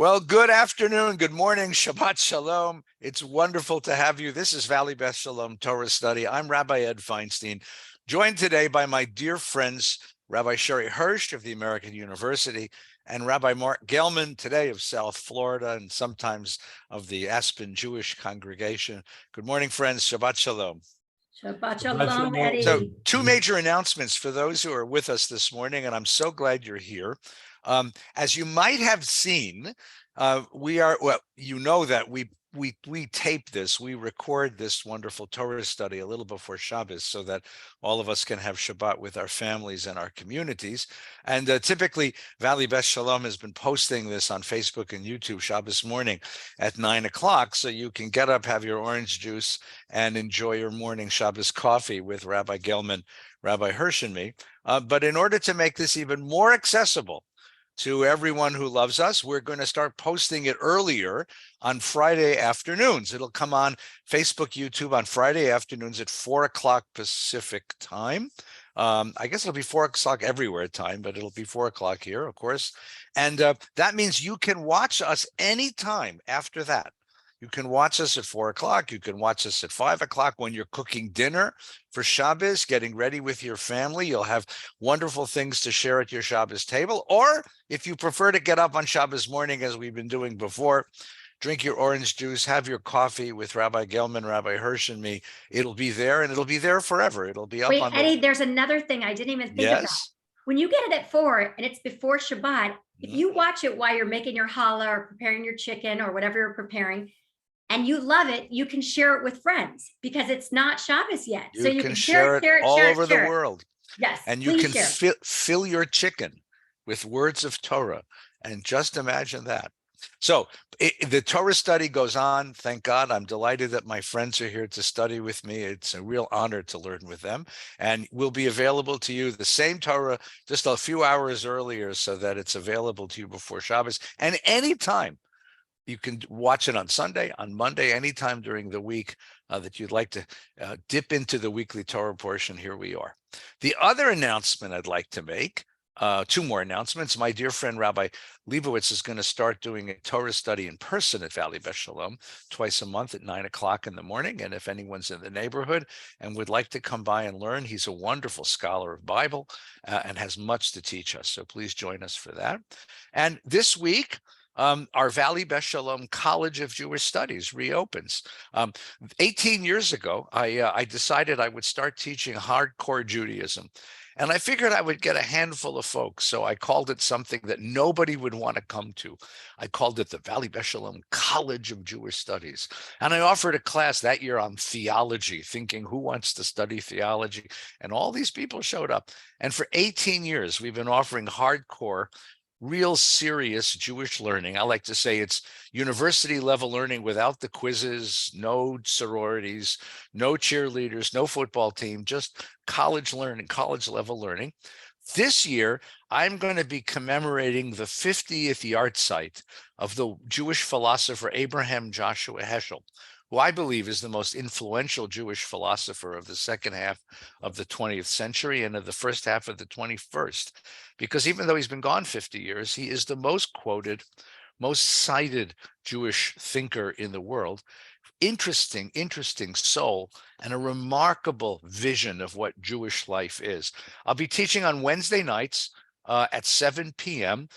Well, good afternoon, good morning, Shabbat Shalom. It's wonderful to have you. This is Valley Beth Shalom Torah Study. I'm Rabbi Ed Feinstein, joined today by my dear friends, Rabbi Sherre Hirsch of the American University and Rabbi Marc Gellman, today of South Florida and sometimes of the Aspen Jewish congregation. Good morning, friends. Shabbat Shalom. Shabbat Shalom, Eddie. So, two major announcements for those who are with us this morning, and I'm so glad you're here. As you might have seen, you know that we tape this, we record this wonderful Torah study a little before Shabbos so that all of us can have Shabbat with our families and our communities. And typically, Valley Beth Shalom has been posting this on Facebook and YouTube Shabbos morning at 9 o'clock, so you can get up, have your orange juice, and enjoy your morning Shabbos coffee with Rabbi Gellman, Rabbi Hirsch, and me. But in order to make this even more accessible to everyone who loves us, we're going to start posting it earlier on Friday afternoons. It'll come on Facebook, YouTube on Friday afternoons at 4 o'clock Pacific time. I guess it'll be 4 o'clock everywhere time, but it'll be 4 o'clock here, of course. And that means you can watch us anytime after that. You can watch us at 4 o'clock. You can watch us at 5 o'clock when you're cooking dinner for Shabbos, getting ready with your family. You'll have wonderful things to share at your Shabbos table. Or if you prefer to get up on Shabbos morning, as we've been doing before, drink your orange juice, have your coffee with Rabbi Gellman, Rabbi Hirsch, and me. It'll be there, and it'll be there forever. It'll be up on Eddie, there's another thing I didn't even think about. When you get it at 4 and it's before Shabbat, if you watch it while you're making your challah or preparing your chicken or whatever you're preparing, and you love it, you can share it with friends because it's not Shabbos yet. So you can share it all over the world. Yes. And you can fill your chicken with words of Torah. And just imagine that. So the Torah study goes on. Thank God. I'm delighted that my friends are here to study with me. It's a real honor to learn with them. And will be available to you, the same Torah, just a few hours earlier so that it's available to you before Shabbos. And anytime. You can watch it on Sunday, on Monday, anytime during the week that you'd like to dip into the weekly Torah portion. Here we are. The other announcement I'd like to make, two more announcements. My dear friend Rabbi Leibowitz is going to start doing a Torah study in person at Valley Beth Shalom twice a month at 9 o'clock in the morning. And if anyone's in the neighborhood and would like to come by and learn, he's a wonderful scholar of Bible and has much to teach us. So please join us for that. And this week, our Valley Beth Shalom College of Jewish Studies reopens. 18 years ago, I decided I would start teaching hardcore Judaism. And I figured I would get a handful of folks, so I called it something that nobody would want to come to. I called it the Valley Beth Shalom College of Jewish Studies. And I offered a class that year on theology, thinking, who wants to study theology? And all these people showed up. And for 18 years, we've been offering hardcore, real serious Jewish learning. I like to say it's university level learning without the quizzes, no sororities, no cheerleaders, no football team, just college learning, college level learning. This year, I'm going to be commemorating the 50th yard site of the Jewish philosopher Abraham Joshua Heschel, who I believe is the most influential Jewish philosopher of the second half of the 20th century and of the first half of the 21st. Because even though he's been gone 50 years, he is the most quoted, most cited Jewish thinker in the world. Interesting soul and a remarkable vision of what Jewish life is. I'll be teaching on Wednesday nights at 7 p.m.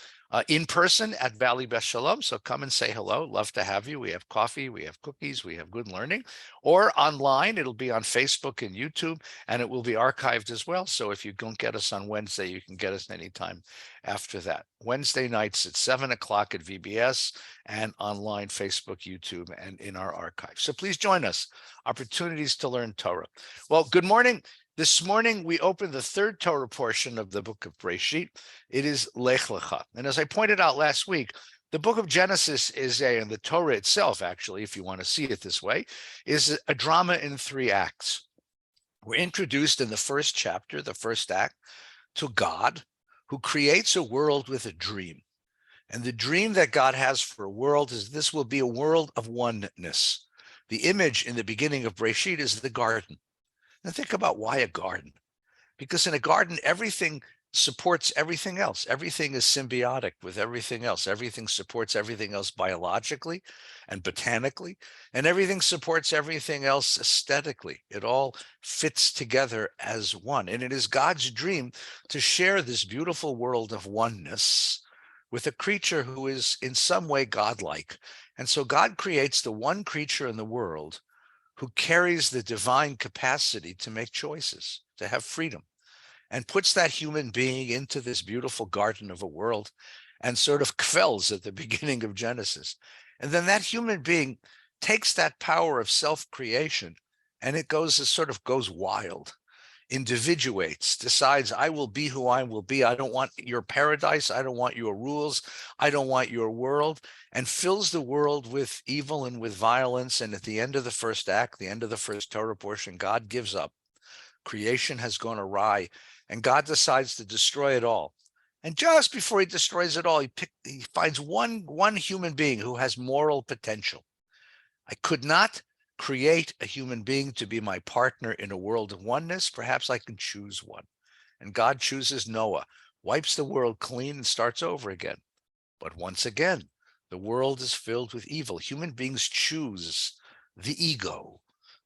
In person at Valley Beth Shalom. So come and say hello. Love to have you. We have coffee, we have cookies, we have good learning. Or online, it'll be on Facebook and YouTube, and it will be archived as well. So if you don't get us on Wednesday, you can get us anytime after that. Wednesday nights at 7 o'clock at VBS and online, Facebook, YouTube, and in our archive. So please join us. Opportunities to learn Torah. Well, good morning. This morning, we opened the third Torah portion of the book of Breshit. It is Lech-Lecha. And as I pointed out last week, the book of Genesis and the Torah itself, actually, if you want to see it this way, is a drama in 3 acts. We're introduced in the first chapter, the first act, to God, who creates a world with a dream. And the dream that God has for a world is this will be a world of oneness. The image in the beginning of Breshit is the garden. Now think about why a garden. Because in a garden, everything supports everything else. Everything is symbiotic with everything else. Everything supports everything else biologically and botanically, and everything supports everything else aesthetically. It all fits together as one. And it is God's dream to share this beautiful world of oneness with a creature who is in some way godlike. And so God creates the one creature in the world who carries the divine capacity to make choices, to have freedom, and puts that human being into this beautiful garden of a world and sort of quells at the beginning of Genesis. And then that human being takes that power of self-creation and it sort of goes wild, individuates, decides, I will be who I will be. I don't want your paradise. I don't want your rules. I don't want your world, and fills the world with evil and with violence. And at the end of the first act, the end of the first Torah portion, God gives up. Creation has gone awry, and God decides to destroy it all. And just before he destroys it all, he finds one human being who has moral potential. I could not create a human being to be my partner in a world of oneness. Perhaps I can choose one. And God chooses Noah, wipes the world clean and starts over again. But once again, the world is filled with evil. Human beings choose the ego,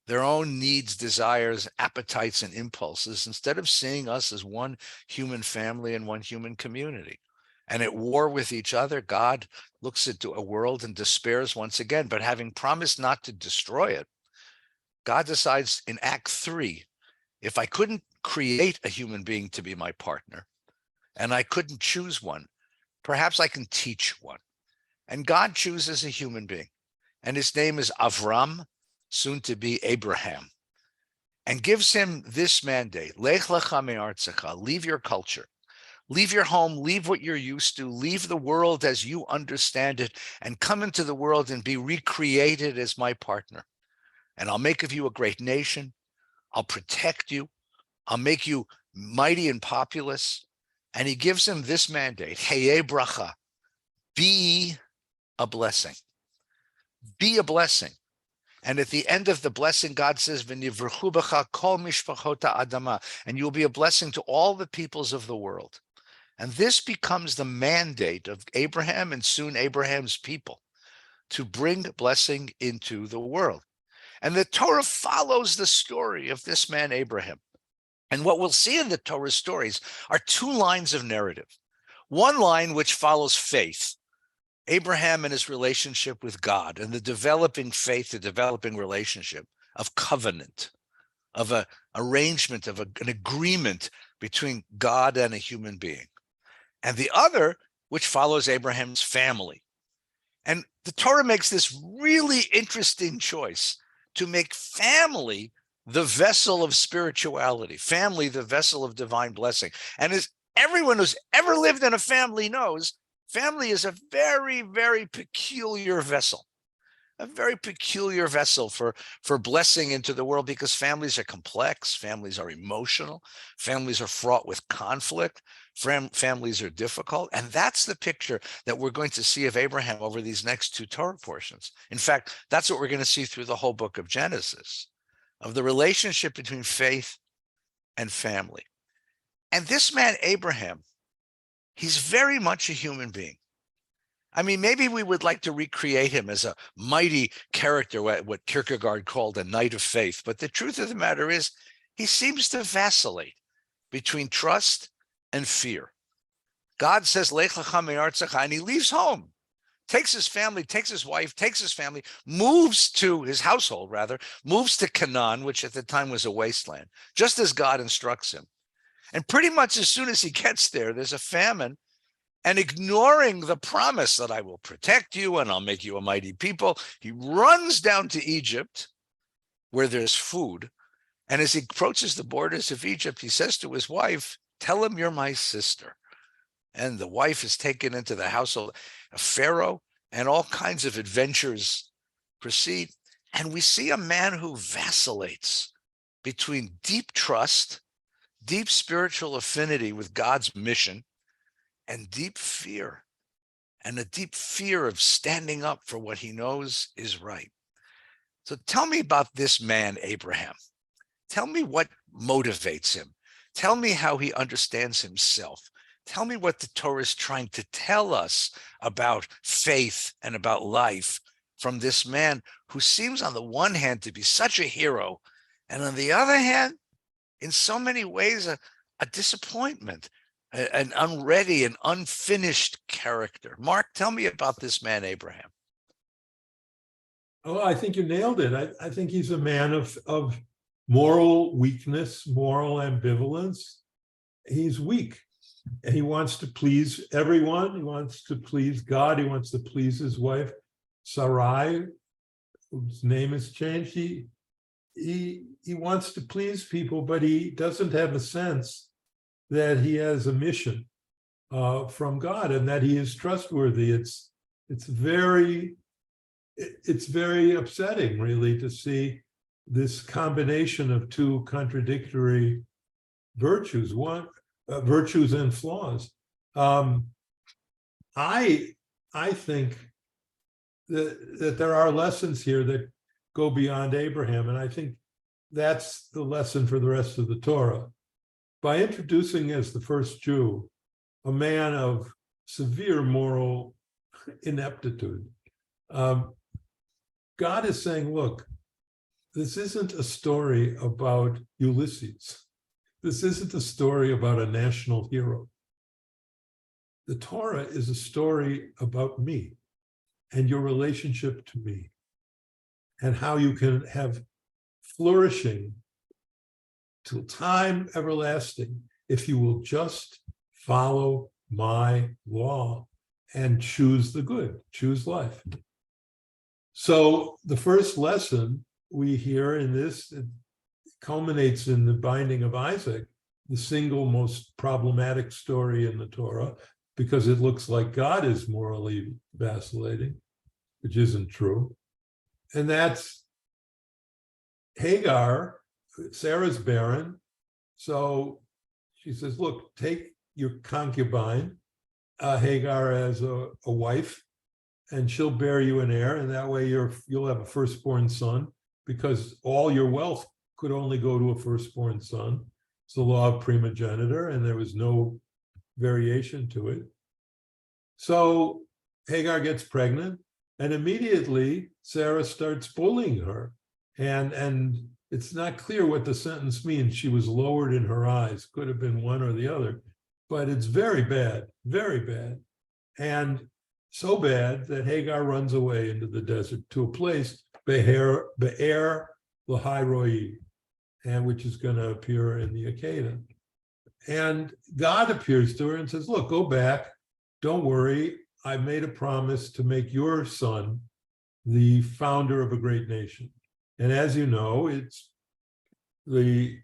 their own needs, desires, appetites, and impulses, instead of seeing us as one human family and one human community. And at war with each other, God looks into a world and despairs once again. But having promised not to destroy it, God decides in Act 3, if I couldn't create a human being to be my partner, and I couldn't choose one, perhaps I can teach one. And God chooses a human being, and his name is Avram, soon to be Abraham, and gives him this mandate: Lech-Lecha me'artzecha, leave your culture, leave your home, leave what you're used to, leave the world as you understand it, and come into the world and be recreated as my partner. And I'll make of you a great nation. I'll protect you. I'll make you mighty and populous. And he gives him this mandate: Heye bracha, be a blessing. Be a blessing. And at the end of the blessing, God says, V'nivrechu b'cha kol mishpachot ha'adama, and you'll be a blessing to all the peoples of the world. And this becomes the mandate of Abraham and soon Abraham's people, to bring blessing into the world. And the Torah follows the story of this man, Abraham. And what we'll see in the Torah stories are two lines of narrative. One line which follows faith, Abraham and his relationship with God, and the developing faith, the developing relationship of covenant, of an arrangement, of an agreement between God and a human being. And the other, which follows Abraham's family. And the Torah makes this really interesting choice to make family the vessel of spirituality, family the vessel of divine blessing. And as everyone who's ever lived in a family knows, family is a very, very peculiar vessel, a very peculiar vessel for blessing into the world, because families are complex, families are emotional, families are fraught with conflict, families are difficult. And that's the picture that we're going to see of Abraham over these next two Torah portions. In fact, that's what we're going to see through the whole book of Genesis, of the relationship between faith and family. And this man, Abraham, he's very much a human being. I mean, maybe we would like to recreate him as a mighty character, what Kierkegaard called a knight of faith. But the truth of the matter is, he seems to vacillate between trust and fear. God says, Lech-Lecha me'artzecha, and he leaves home, takes his family, takes his wife, takes his family, moves to his household, moves to Canaan, which at the time was a wasteland, just as God instructs him. And pretty much as soon as he gets there, there's a famine. And ignoring the promise that I will protect you and I'll make you a mighty people, he runs down to Egypt where there's food. And as he approaches the borders of Egypt, he says to his wife, tell him you're my sister. And the wife is taken into the household of Pharaoh, and all kinds of adventures proceed. And we see a man who vacillates between deep trust, deep spiritual affinity with God's mission, and deep fear, and a deep fear of standing up for what he knows is right. So tell me about this man, Abraham. Tell me what motivates him. Tell me how he understands himself. Tell me what the Torah is trying to tell us about faith and about life from this man who seems on the one hand to be such a hero, and on the other hand, in so many ways, a disappointment, an unready and unfinished character. Marc, tell me about this man, Abraham. Oh, I think you nailed it. I think he's a man of moral weakness, moral ambivalence. He's weak. And he wants to please everyone. He wants to please God. He wants to please his wife, Sarai, whose name has changed. He wants to please people, but he doesn't have a sense that he has a mission from God and that he is trustworthy. It's very upsetting, really, to see this combination of two contradictory virtues, virtues and flaws. I think that there are lessons here that go beyond Abraham, and I think that's the lesson for the rest of the Torah. By introducing as the first Jew a man of severe moral ineptitude, God is saying, look, this isn't a story about Ulysses. This isn't a story about a national hero. The Torah is a story about me and your relationship to me and how you can have flourishing till time everlasting if you will just follow my law and choose the good, choose life. So the first lesson we hear in this, it culminates in the binding of Isaac, the single most problematic story in the Torah, because it looks like God is morally vacillating, which isn't true. And that's Hagar. Sarah's barren. So she says, look, take your concubine, Hagar, as a wife, and she'll bear you an heir, and that way you'll have a firstborn son, because all your wealth could only go to a firstborn son. It's the law of primogeniture, and there was no variation to it. So Hagar gets pregnant, and immediately Sarah starts bullying her. And it's not clear what the sentence means. She was lowered in her eyes. Could have been one or the other. But it's very bad, very bad. And so bad that Hagar runs away into the desert to a place, Be'er Lahai, and which is going to appear in the Akedah. And God appears to her and says, look, go back. Don't worry. I made a promise to make your son the founder of a great nation. And as you know, it's the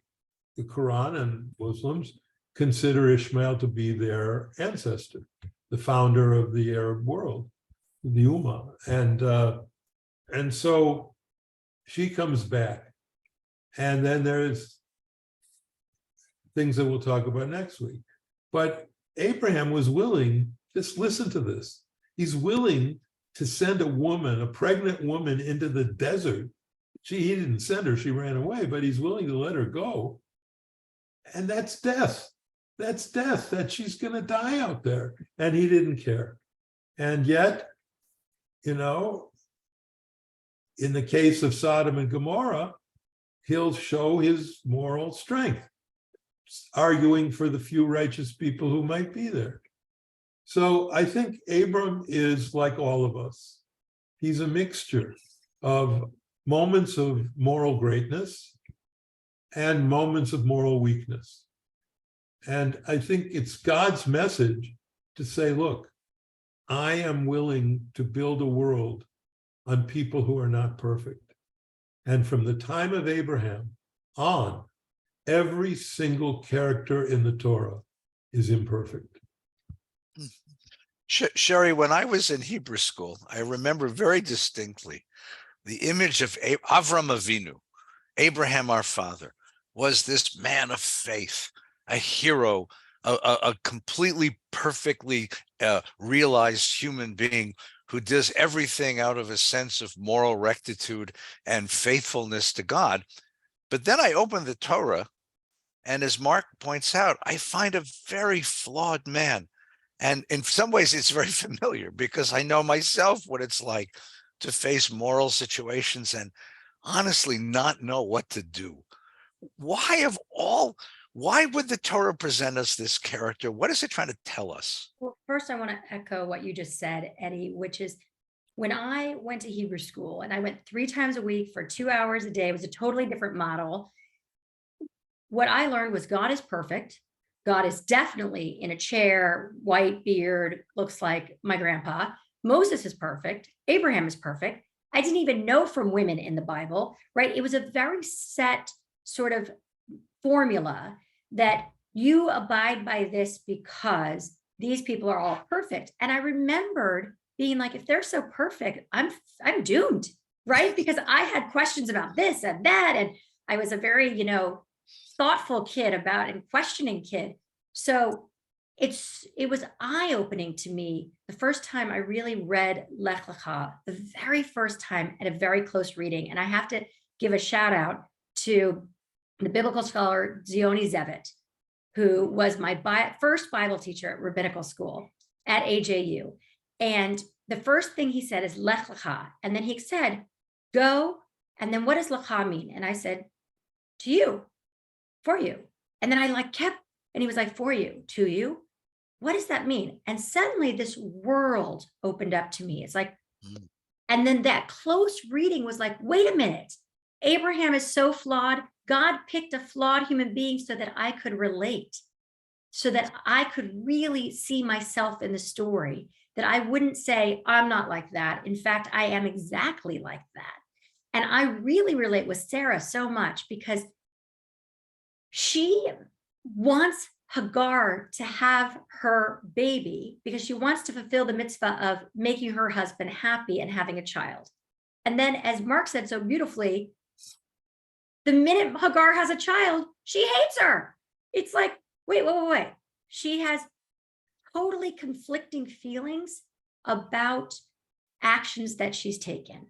Quran and Muslims consider Ishmael to be their ancestor, the founder of the Arab world, the Ummah. And so she comes back. And then there's things that we'll talk about next week. But Abraham was willing, just listen to this, he's willing to send a woman, a pregnant woman, into the desert. He didn't send her, she ran away, but he's willing to let her go. And that's death. That's death, that she's going to die out there. And he didn't care. And yet, in the case of Sodom and Gomorrah, he'll show his moral strength, arguing for the few righteous people who might be there. So I think Abram is like all of us. He's a mixture of moments of moral greatness and moments of moral weakness. And I think it's God's message to say, look, I am willing to build a world on people who are not perfect. And from the time of Abraham on, every single character in the Torah is imperfect. Sherre, when I was in Hebrew school, I remember very distinctly the image of Avram Avinu, Abraham our father, was this man of faith, a hero, a completely perfectly realized human being who does everything out of a sense of moral rectitude and faithfulness to God. But then I opened the Torah And as Marc points out, I find a very flawed man. And in some ways, it's very familiar because I know myself what it's like to face moral situations and honestly not know what to do. Why would the Torah present us this character? What is it trying to tell us? Well, first, I want to echo what you just said, Eddie, which is when I went to Hebrew school and I went 3 times a week for 2 hours a day, it was a totally different model. What I learned was God is perfect. God is definitely in a chair, white beard, looks like my grandpa. Moses is perfect. Abraham is perfect. I didn't even know from women in the Bible, right? It was a very set sort of formula that you abide by this because these people are all perfect. And I remembered being like, if they're so perfect, I'm doomed, right? Because I had questions about this and that. And I was a very, thoughtful kid about and questioning kid. So it was eye-opening to me the first time I really read Lech-Lecha, the very first time at a very close reading. And I have to give a shout out to the biblical scholar Zioni Zevet, who was my first Bible teacher at rabbinical school at AJU. And the first thing he said is Lech-Lecha. And then he said, go. And then what does Lecha mean? And I said, to you, for you. And then I kept, and he was like, for you, to you. What does that mean? And suddenly this world opened up to me. It's like, and then that close reading was like, wait a minute. Abraham is so flawed. God picked a flawed human being so that I could relate, so that I could really see myself in the story, that I wouldn't say, I'm not like that. In fact, I am exactly like that. And I really relate with Sherre so much because she wants Hagar to have her baby because she wants to fulfill the mitzvah of making her husband happy and having a child. And then, as Marc said so beautifully, the minute Hagar has a child, she hates her. It's like, wait. She has totally conflicting feelings about actions that she's taken.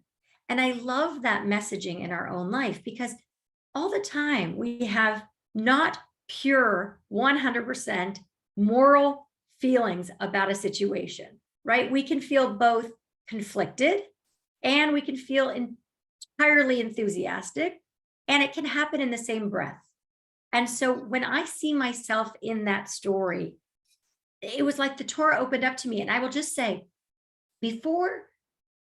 And I love that messaging in our own life because all the time we have not pure 100% moral feelings about a situation, right? We can feel both conflicted and we can feel entirely enthusiastic, and it can happen in the same breath. And so when I see myself in that story, it was like the Torah opened up to me. And I will just say, before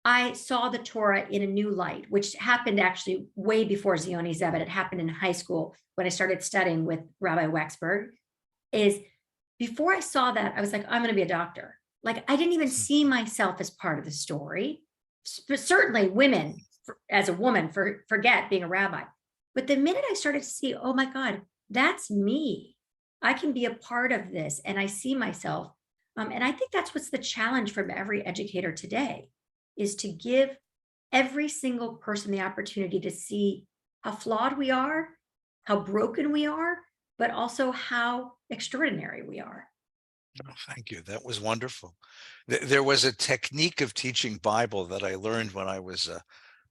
I saw the Torah in a new light, which happened actually way before Zioni Zevet. It happened in high school when I started studying with Rabbi Wexberg. Is before I saw that, I was like, I'm going to be a doctor. Like, I didn't even see myself as part of the story. But certainly women, as a woman, forget being a rabbi. But the minute I started to see, oh my God, that's me. I can be a part of this. And I see myself. And I think that's what's the challenge from every educator today, is to give every single person the opportunity to see how flawed we are, how broken we are, but also how extraordinary we are. Oh, thank you. That was wonderful. There was a technique of teaching Bible that I learned when I was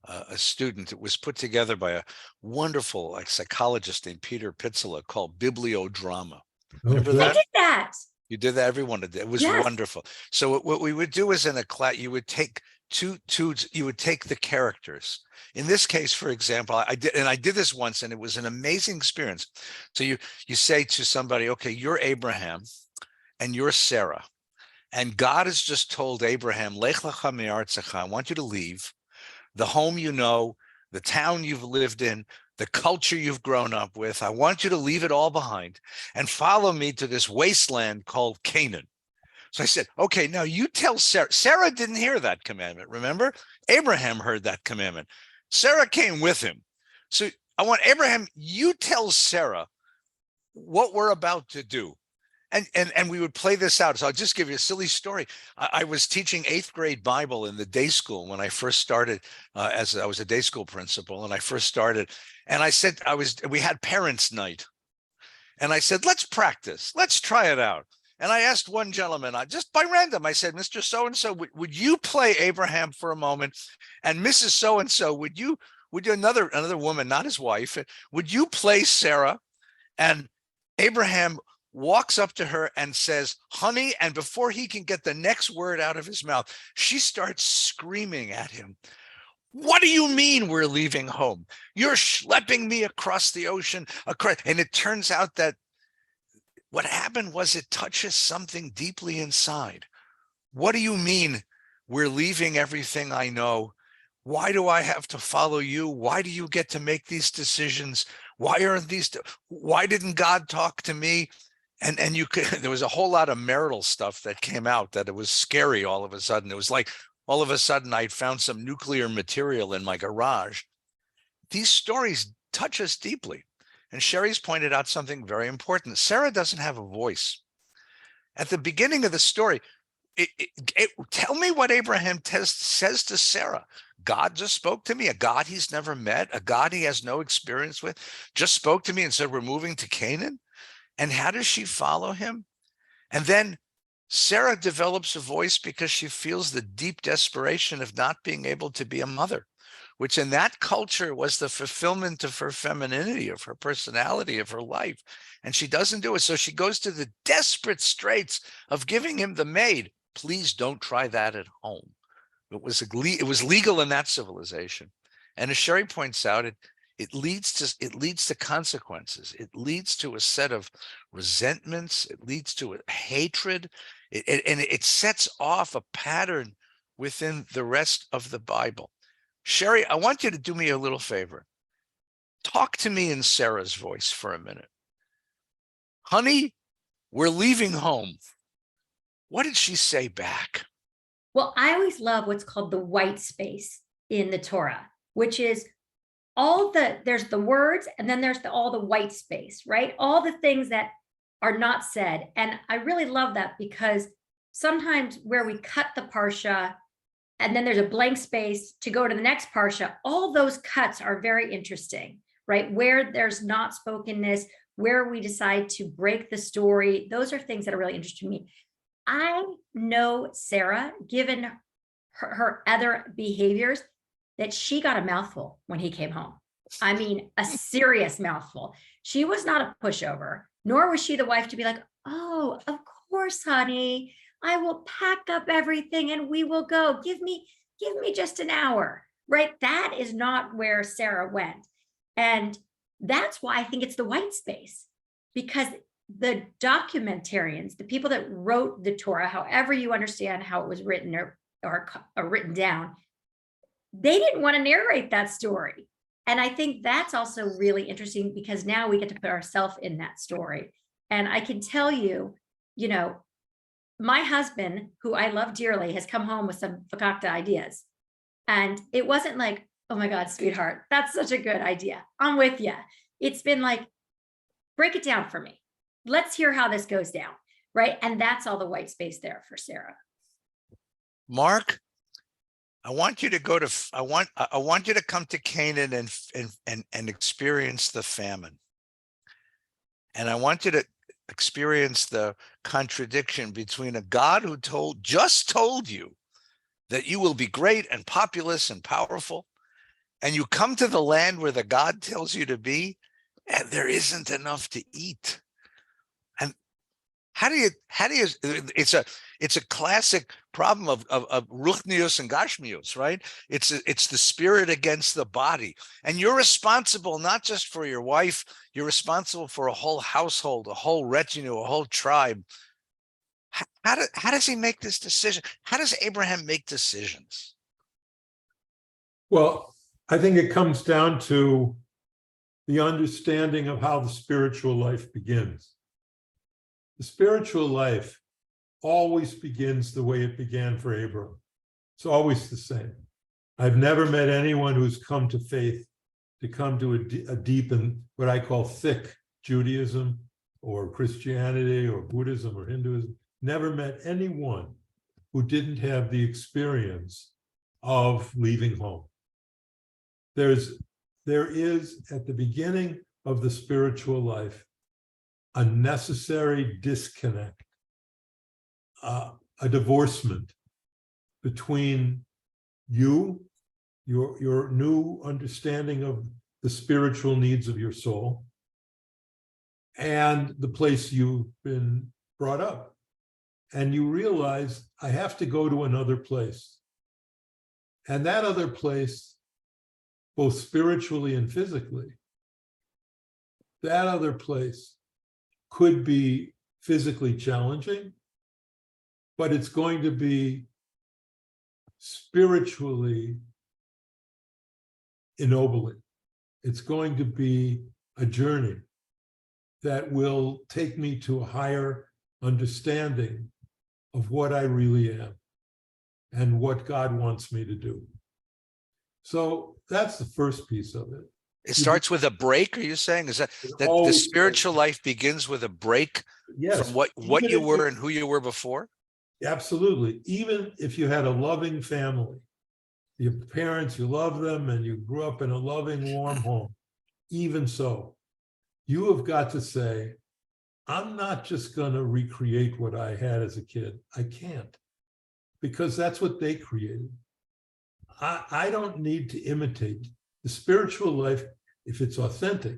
a student. It was put together by a wonderful psychologist named Peter Pitzela called bibliodrama. Remember that? I did that. You did that? Everyone did. It was wonderful. So what we would do is in a class, you would take you would take the characters. In this case, for example, I did this once, and it was an amazing experience. So you say to somebody, okay, you're Abraham and you're Sherre, and God has just told Abraham, Lech-Lecha me'artzecha, I want you to leave the home you know, the town you've lived in, the culture you've grown up with. I want you to leave it all behind and follow me to this wasteland called Canaan. So I said, okay, now you tell Sherre. Sherre didn't hear that commandment, remember? Abraham heard that commandment. Sherre came with him. So I want Abraham, you tell Sherre what we're about to do. And we would play this out. So I'll just give you a silly story. I was teaching 8th grade Bible in the day school when I first started, as I was a day school principal, and I first started. And I said, we had parents' night. And I said, let's practice. Let's try it out. And I asked one gentleman, just by random, I said, Mr. So-and-so, would you play Abraham for a moment? And Mrs. So-and-so, would you another woman, not his wife, would you play Sherre? And Abraham walks up to her and says, honey, and before he can get the next word out of his mouth, she starts screaming at him. What do you mean we're leaving home? You're schlepping me across the ocean. And it turns out that what happened was it touches something deeply inside. What do you mean we're leaving everything I know? Why do I have to follow you? Why do you get to make these decisions? Why didn't God talk to me? And there was a whole lot of marital stuff that came out that it was scary all of a sudden. It was like all of a sudden I'd found some nuclear material in my garage. These stories touch us deeply. And Sherry's pointed out something very important. Sarah doesn't have a voice. At the beginning of the story, tell me what Abraham says to Sarah. God just spoke to me, a God he's never met, a God he has no experience with, just spoke to me and said, we're moving to Canaan. And how does she follow him? And then Sarah develops a voice because she feels the deep desperation of not being able to be a mother, which in that culture was the fulfillment of her femininity, of her personality, of her life. And she doesn't do it. So she goes to the desperate straits of giving him the maid. Please don't try that at home. It was legal in that civilization. And as Sherry points out, it leads to consequences. It leads to a set of resentments. It leads to a hatred. And it sets off a pattern within the rest of the Bible. Sherry, I want you to do me a little favor. Talk to me in Sarah's voice for a minute. Honey, we're leaving home. What did she say back? Well, I always love what's called the white space in the Torah, which is there's the words, and then there's all the white space, right? All the things that are not said. And I really love that because sometimes where we cut the Parsha and then there's a blank space to go to the next Parsha, all those cuts are very interesting, right? Where there's not spokenness, where we decide to break the story, those are things that are really interesting to me. I know Sarah, given her other behaviors, that she got a mouthful when he came home. I mean, a serious mouthful. She was not a pushover, nor was she the wife to be like, oh, of course, honey, I will pack up everything and we will go. Give me just an hour, right? That is not where Sarah went. And that's why I think it's the white space, because the documentarians, the people that wrote the Torah, however you understand how it was written or written down, they didn't want to narrate that story. And I think that's also really interesting because now we get to put ourselves in that story. And I can tell you, my husband, who I love dearly, has come home with some fakakta ideas. And it wasn't like, oh my God, sweetheart, that's such a good idea. I'm with you. It's been like, break it down for me. Let's hear how this goes down, right? And that's all the white space there for Sarah. Marc, I want you to I want you to come to Canaan and experience the famine. And I want you to experience the contradiction between a God who just told you that you will be great and populous and powerful, and you come to the land where the God tells you to be, and there isn't enough to eat. And how do you it's a classic problem of ruchnius and gashmius, right? It's the spirit against the body. And you're responsible not just for your wife, you're responsible for a whole household, a whole retinue, a whole tribe. How does he make this decision? How does Abraham make decisions? Well, I think it comes down to the understanding of how the spiritual life begins. The spiritual life always begins the way it began for Abraham. It's always the same. I've never met anyone who's come to faith, to come to a deep and what I call thick Judaism or Christianity or Buddhism or Hinduism. Never met anyone who didn't have the experience of leaving home. There is at the beginning of the spiritual life a necessary disconnect, a divorcement between your new understanding of the spiritual needs of your soul and the place you've been brought up. And you realize, I have to go to another place. And that other place, both spiritually and physically, that other place could be physically challenging, but it's going to be spiritually ennobling. It's going to be a journey that will take me to a higher understanding of what I really am and what God wants me to do. So that's the first piece of it. It starts with a break, are you saying? Is that the spiritual life begins with a break from what you were and who you were before? Absolutely. Even if you had a loving family, your parents, you love them, and you grew up in a loving, warm home, even so, you have got to say, I'm not just going to recreate what I had as a kid. I can't, because that's what they created. I don't need to imitate. The spiritual life, if it's authentic,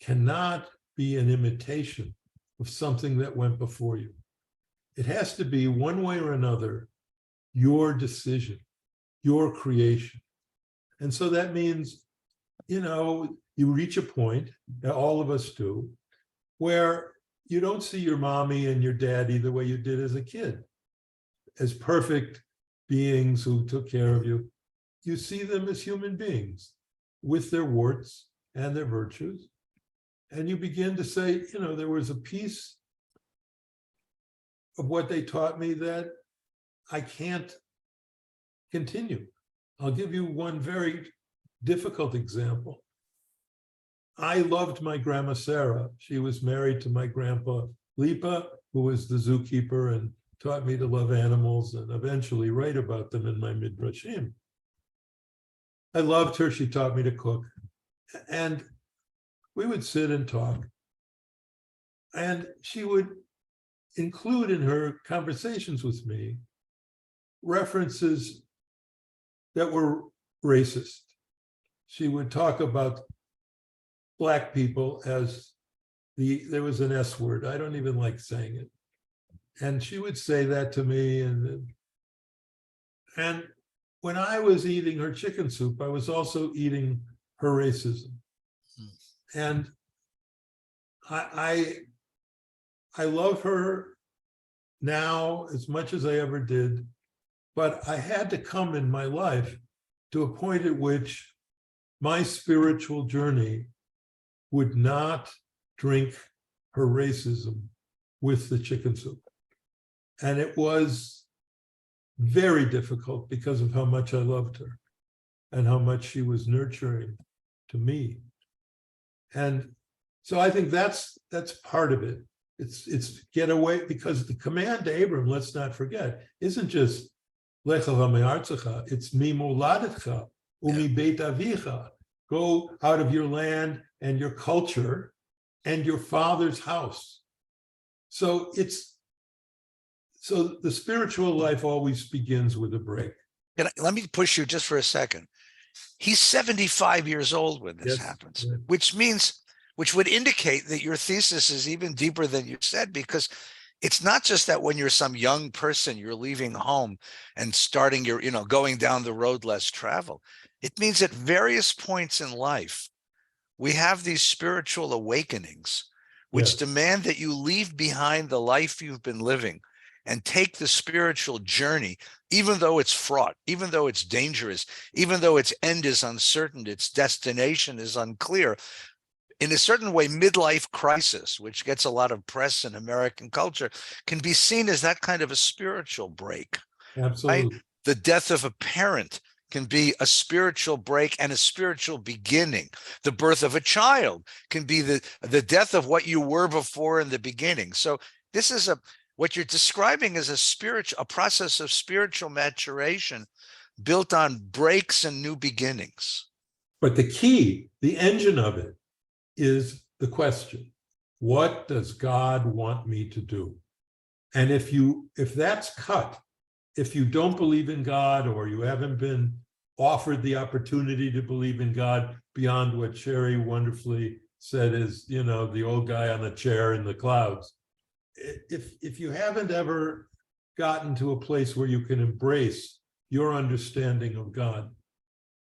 cannot be an imitation of something that went before you. It has to be, one way or another, your decision, your creation. And so that means, you reach a point, that all of us do, where you don't see your mommy and your daddy the way you did as a kid, as perfect beings who took care of you. You see them as human beings with their warts and their virtues. And you begin to say, there was a piece of what they taught me that I can't continue. I'll give you one very difficult example. I loved my grandma Sarah. She was married to my grandpa Lipa, who was the zookeeper and taught me to love animals and eventually write about them in my midrashim. I loved her. She taught me to cook. And we would sit and talk. And she would include in her conversations with me references that were racist. She would talk about Black people as there was an S word. I don't even like saying it. And she would say that to me. And when I was eating her chicken soup, I was also eating her racism. And I love her now as much as I ever did, but I had to come in my life to a point at which my spiritual journey would not drink her racism with the chicken soup. And it was very difficult because of how much I loved her and how much she was nurturing to me. And so I think that's part of it. It's get away, because the command to Abram, let's not forget, isn't just Lech-Lecha me'artzecha, it's mi moladetcha umi beit avicha. Go out of your land and your culture and your father's house. So the spiritual life always begins with a break. Let me push you just for a second. He's 75 years old when this happens, which would indicate that your thesis is even deeper than you said, because it's not just that when you're some young person, you're leaving home and starting your, going down the road less traveled. It means at various points in life, we have these spiritual awakenings, which demand that you leave behind the life you've been living and take the spiritual journey, even though it's fraught, even though it's dangerous, even though its end is uncertain, its destination is unclear. In a certain way, midlife crisis, which gets a lot of press in American culture, can be seen as that kind of a spiritual break. Absolutely. Right? The death of a parent can be a spiritual break and a spiritual beginning. The birth of a child can be the death of what you were before in the beginning. So this is what you're describing is a process of spiritual maturation built on breaks and new beginnings. But the key, the engine of it, is the question, what does God want me to do? And if that's cut, if you don't believe in God, or you haven't been offered the opportunity to believe in God beyond what Sherre wonderfully said is, the old guy on the chair in the clouds. If you haven't ever gotten to a place where you can embrace your understanding of God,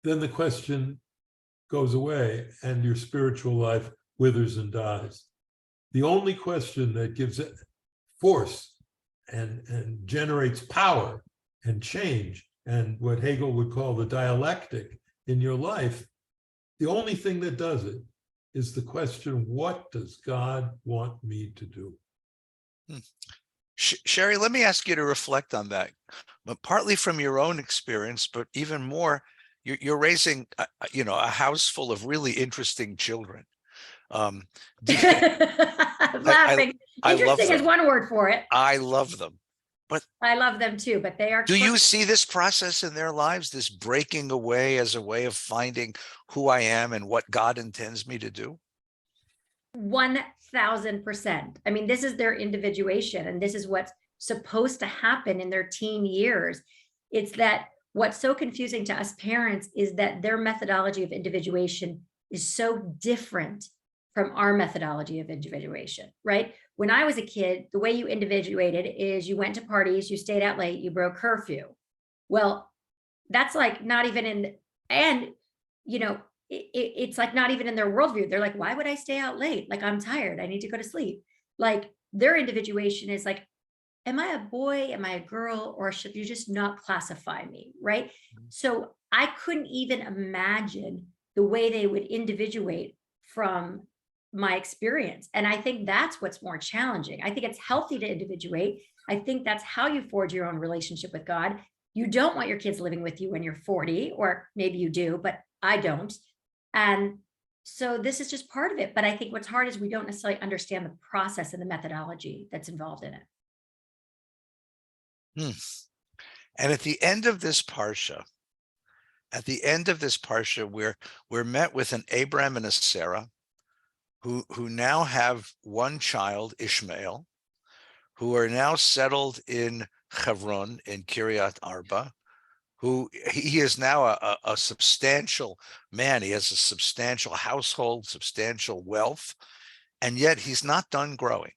then the question goes away and your spiritual life withers and dies. The only question that gives it force and generates power and change and what Hegel would call the dialectic in your life, the only thing that does it is the question, what does God want me to do? Sherre, let me ask you to reflect on that, but partly from your own experience, but even more, you're raising, a house full of really interesting children. I'm laughing. Interesting is one word for it. I love them. But I love them too, but they are. Do you see this process in their lives, this breaking away as a way of finding who I am and what God intends me to do? 1000%. I mean, this is their individuation, and this is what's supposed to happen in their teen years. It's that what's so confusing to us parents is that their methodology of individuation is so different from our methodology of individuation, right? When I was a kid, the way you individuated is you went to parties, you stayed out late, you broke curfew. Well, that's like not even in, and it's like not even in their worldview. They're like, why would I stay out late? Like, I'm tired, I need to go to sleep. Like, their individuation is like, am I a boy? Am I a girl? Or should you just not classify me, right? So I couldn't even imagine the way they would individuate from my experience. And I think that's what's more challenging. I think it's healthy to individuate. I think that's how you forge your own relationship with God. You don't want your kids living with you when you're 40, or maybe you do, but I don't. And so this is just part of it. But I think what's hard is we don't necessarily understand the process and the methodology that's involved in it. And at the end of this Parsha, we're met with an Abraham and a Sarah who now have one child, Ishmael, who are now settled in Hebron, in Kiryat Arba, who he is now a substantial man. He has a substantial household, substantial wealth, and yet he's not done growing.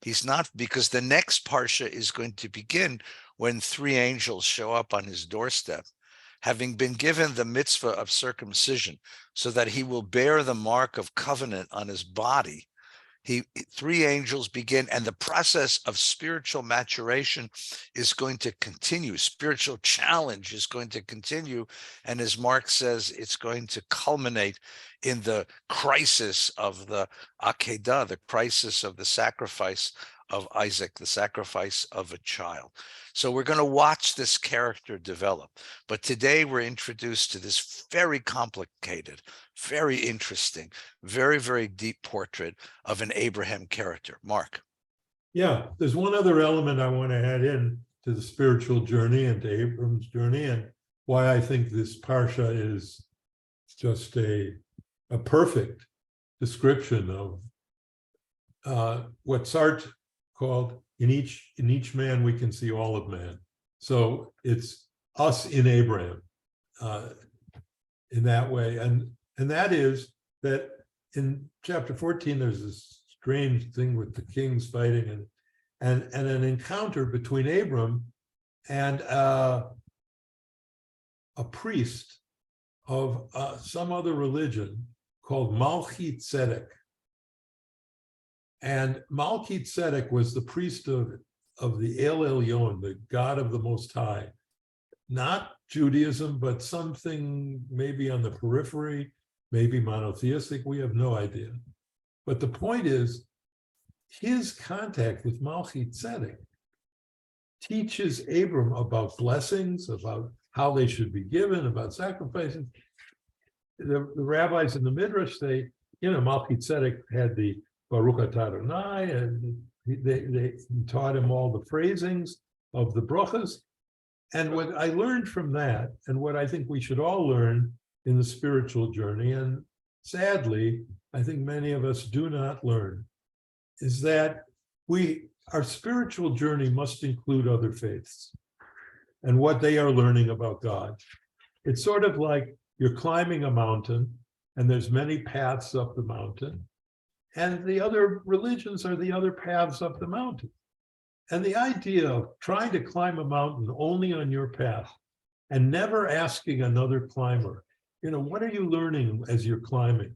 He's not, because the next Parsha is going to begin when 3 angels show up on his doorstep, having been given the mitzvah of circumcision, so that he will bear the mark of covenant on his body. 3 angels begin, and the process of spiritual maturation is going to continue. Spiritual challenge is going to continue. And as Marc says, it's going to culminate in the crisis of the Akedah, the crisis of the sacrifice of Isaac, the sacrifice of a child. So we're going to watch this character develop. But today we're introduced to this very complicated, very interesting, very, very deep portrait of an Abraham character. Marc. Yeah, there's one other element I want to add in to the spiritual journey and to Abram's journey, and why I think this Parsha is just a perfect description of what Sartre called in each man we can see all of man. So it's us in Abraham in that way, and that is that in chapter 14 there's this strange thing with the kings fighting and an encounter between Abram and a priest of some other religion called Melchizedek. And Melchizedek was the priest of the El Elyon, the God of the Most High. Not Judaism, but something maybe on the periphery, maybe monotheistic, we have no idea. But the point is, his contact with Melchizedek teaches Abram about blessings, about how they should be given, about sacrificing. The rabbis in the Midrash say, Melchizedek had the Baruch Atah Adonai, and they taught him all the phrasings of the brachas. And what I learned from that, and what I think we should all learn in the spiritual journey, and sadly, I think many of us do not learn, is that our spiritual journey must include other faiths and what they are learning about God. It's sort of like you're climbing a mountain, and there's many paths up the mountain, and the other religions are the other paths up the mountain. And the idea of trying to climb a mountain only on your path and never asking another climber, what are you learning as you're climbing?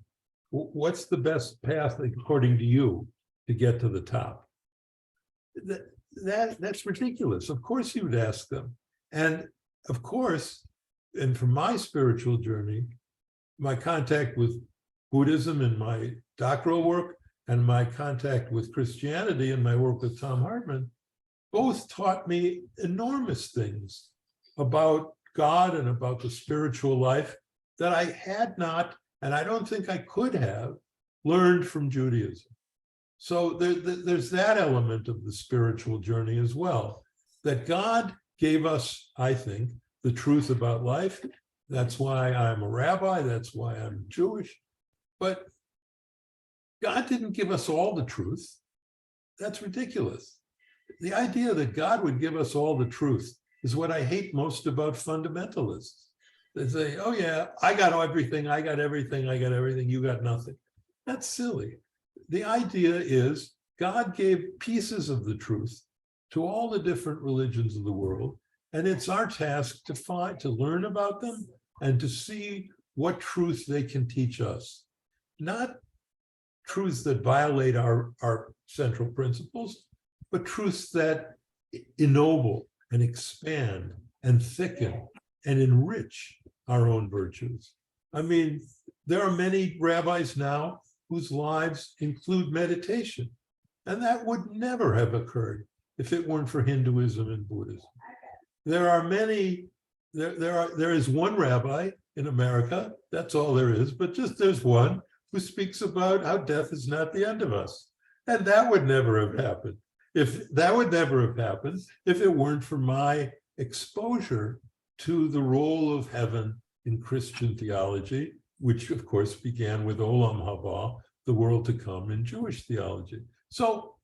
What's the best path according to you to get to the top? That's ridiculous. Of course you'd ask them. And of course, and from my spiritual journey, my contact with Buddhism in my doctoral work and my contact with Christianity and my work with Tom Hartman, both taught me enormous things about God and about the spiritual life that I had not, and I don't think I could have, learned from Judaism. So there's that element of the spiritual journey as well, that God gave us, I think, the truth about life. That's why I'm a rabbi. That's why I'm Jewish. But God didn't give us all the truth. That's ridiculous. The idea that God would give us all the truth is what I hate most about fundamentalists. They say, oh yeah, I got everything, you got nothing. That's silly. The idea is God gave pieces of the truth to all the different religions of the world, and it's our task to learn about them and to see what truth they can teach us. Not truths that violate our central principles, but truths that ennoble and expand and thicken and enrich our own virtues. I mean, there are many rabbis now whose lives include meditation, and that would never have occurred if it weren't for Hinduism and Buddhism. There are many, there is one rabbi in America, that's all there is, but just there's one who speaks about how death is not the end of us. And that would never have happened. That would never have happened if it weren't for my exposure to the role of heaven in Christian theology, which of course began with Olam Haba, the world to come, in Jewish theology. So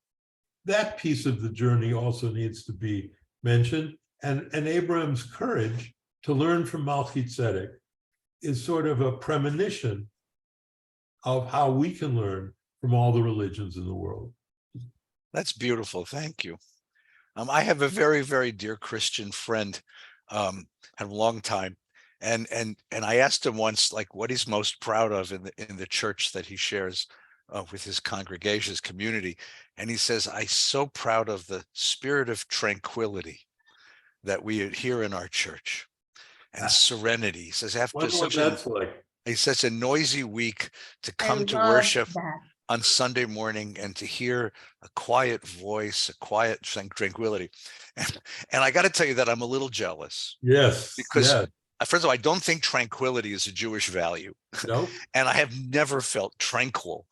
that piece of the journey also needs to be mentioned. And Abraham's courage to learn from Melchizedek is sort of a premonition of how we can learn from all the religions in the world. That's beautiful. Thank you. I have a very, very dear Christian friend, had a long time, and I asked him once, like, what he's most proud of in the church that he shares with his congregation, his community, and he says, "I'm so proud of the spirit of tranquility that we hear in our church, and serenity." He says, after such a noisy week, to come to worship on Sunday morning and to hear a quiet voice, a quiet tranquility. And I got to tell you that I'm a little jealous. Yes. Because first of all, I don't think tranquility is a Jewish value. No. And I have never felt tranquil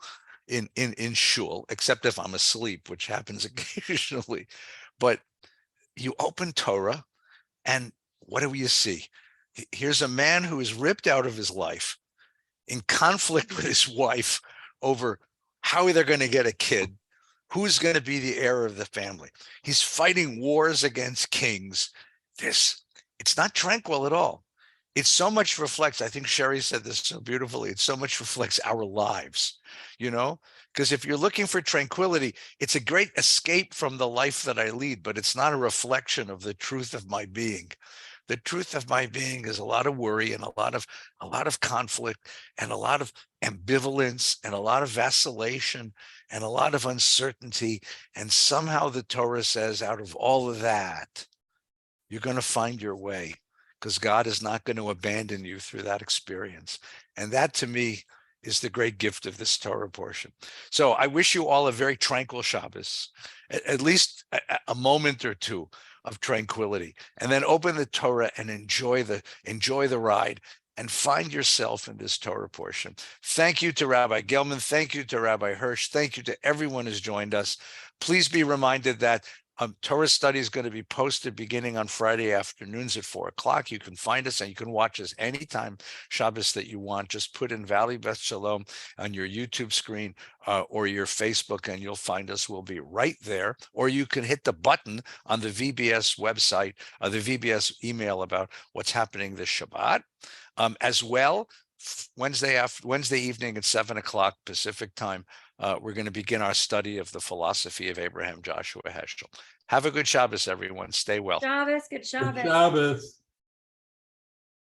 in shul, except if I'm asleep, which happens occasionally. But you open Torah, and what do you see? Here's a man who is ripped out of his life, in conflict with his wife over how they're going to get a kid, who's going to be the heir of the family. He's fighting wars against kings. It's not tranquil at all. It so much reflects, I think Sherre said this so beautifully, it so much reflects our lives, because if you're looking for tranquility, it's a great escape from the life that I lead, but it's not a reflection of the truth of my being. The truth of my being is a lot of worry and a lot of conflict and a lot of ambivalence and a lot of vacillation and a lot of uncertainty. And somehow the Torah says, out of all of that, you're going to find your way, because God is not going to abandon you through that experience. And that, to me, is the great gift of this Torah portion. So I wish you all a very tranquil Shabbos, at least a moment or two of tranquility, and then open the Torah and enjoy the ride and find yourself in this Torah portion. Thank you to Rabbi Gellman. Thank you to Rabbi Hirsch. Thank you to everyone who's joined us. Please be reminded that Torah study is going to be posted beginning on Friday afternoons at 4:00. You can find us and you can watch us anytime Shabbos that you want. Just put in Valley Beth Shalom on your YouTube screen or your Facebook, and you'll find us. We'll be right there. Or you can hit the button on the VBS website, the VBS email about what's happening this Shabbat. As well, Wednesday evening at 7 o'clock Pacific time, we're going to begin our study of the philosophy of Abraham Joshua Heschel. Have a good Shabbos, everyone. Stay well. Shabbos, good Shabbos. Shabbos.